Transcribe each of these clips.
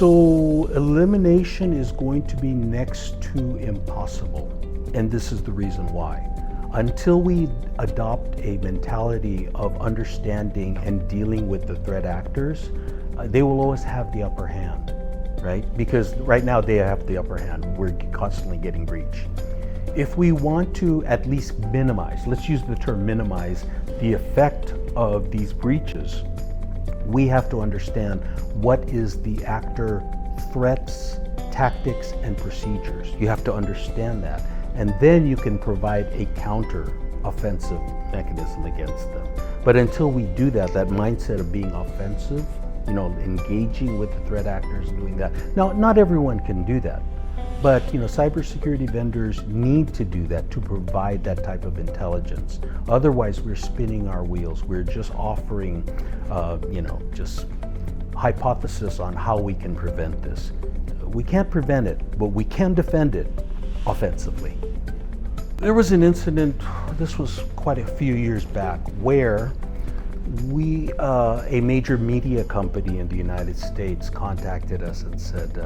So elimination is going to be next to impossible. And this is the reason why. Until we adopt a mentality of understanding and dealing with the threat actors, they will always have the upper hand, right? Because right now they have the upper hand. We're constantly getting breached. If we want to at least minimize, let's use the term minimize, the effect of these breaches, we have to understand what is the actor threats, tactics, and procedures. You have to understand that. And then you can provide a counter-offensive mechanism against them. But until we do that, that mindset of being offensive, engaging with the threat actors and doing that. Now, not everyone can do that. But cybersecurity vendors need to do that to provide that type of intelligence. Otherwise, we're spinning our wheels. We're just offering, just hypothesis on how we can prevent this. We can't prevent it, but we can defend it offensively. There was an incident, this was quite a few years back, where a major media company in the United States contacted us and said,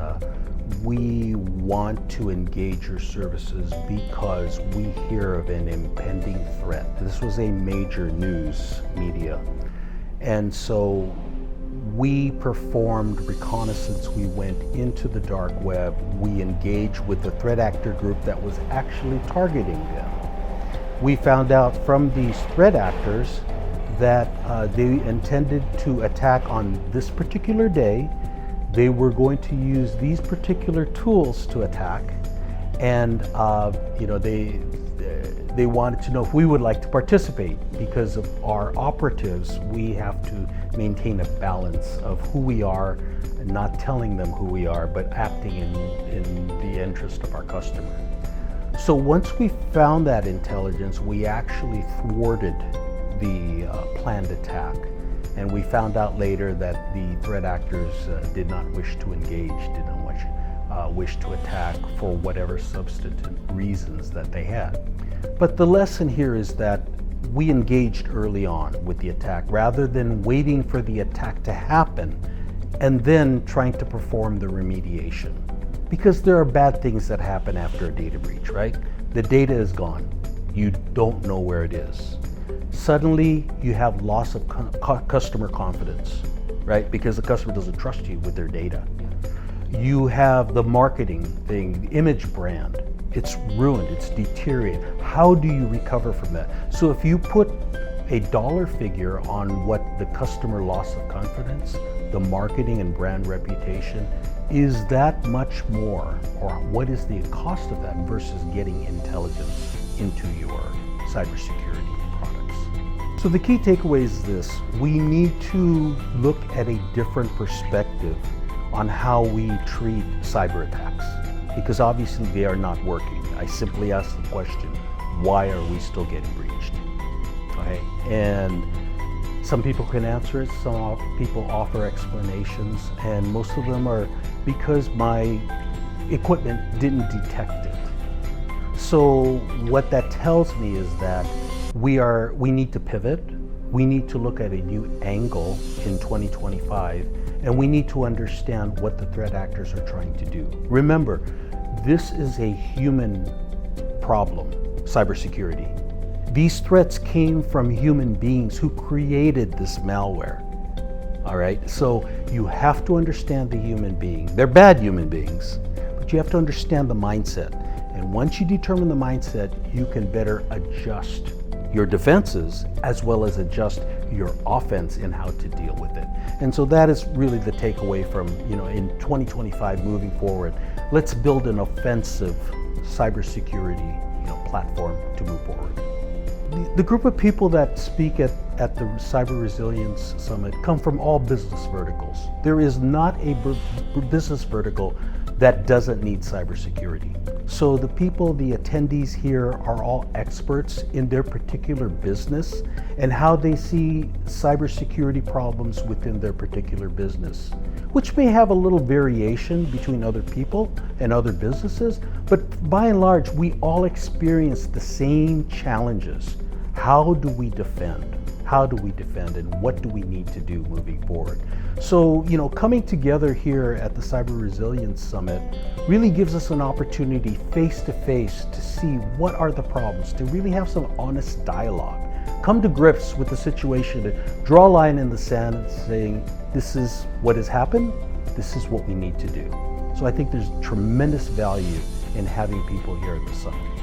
we want to engage your services because we hear of an impending threat. This was a major news media. And so we performed reconnaissance. We went into the dark web. We engaged with the threat actor group that was actually targeting them. We found out from these threat actors that they intended to attack on this particular day. They were going to use these particular tools to attack, and they wanted to know if we would like to participate. Because of our operatives, we have to maintain a balance of who we are and not telling them who we are, but acting in the interest of our customer. So once we found that intelligence, we actually thwarted the planned attack. And we found out later that the threat actors did not wish to engage, did not wish to attack for whatever substantive reasons that they had. But the lesson here is that we engaged early on with the attack rather than waiting for the attack to happen and then trying to perform the remediation. Because there are bad things that happen after a data breach, right? The data is gone. You don't know where it is. Suddenly you have loss of customer confidence, right? Because the customer doesn't trust you with their data. You have the marketing thing, the image brand. It's ruined, it's deteriorated. How do you recover from that? So if you put a dollar figure on what the customer loss of confidence, the marketing and brand reputation, is that much more, or what is the cost of that versus getting intelligence into your cybersecurity? So the key takeaway is this: we need to look at a different perspective on how we treat cyber attacks, because obviously they are not working. I simply ask the question, why are we still getting breached? Okay, and some people can answer it, some people offer explanations, and most of them are because my equipment didn't detect it. So what that tells me is that we need to pivot. We need to look at a new angle in 2025, and we need to understand what the threat actors are trying to do. Remember, this is a human problem, cybersecurity. These threats came from human beings who created this malware. All right, so you have to understand the human being. They're bad human beings, but you have to understand the mindset. And once you determine the mindset, you can better adjust your defenses as well as adjust your offense in how to deal with it. And so that is really the takeaway from, in 2025 moving forward, let's build an offensive cybersecurity platform to move forward. The group of people that speak at the Cyber Resilience Summit come from all business verticals. There is not a business vertical that doesn't need cybersecurity. So the attendees here are all experts in their particular business and how they see cybersecurity problems within their particular business, which may have a little variation between other people and other businesses, but by and large, we all experience the same challenges. How do we defend? how do we defend, and what do we need to do moving forward. So, coming together here at the Cyber Resilience Summit really gives us an opportunity face to face to see what are the problems, to really have some honest dialogue. Come to grips with the situation, to draw a line in the sand saying, this is what has happened, this is what we need to do. So I think there's tremendous value in having people here at the summit.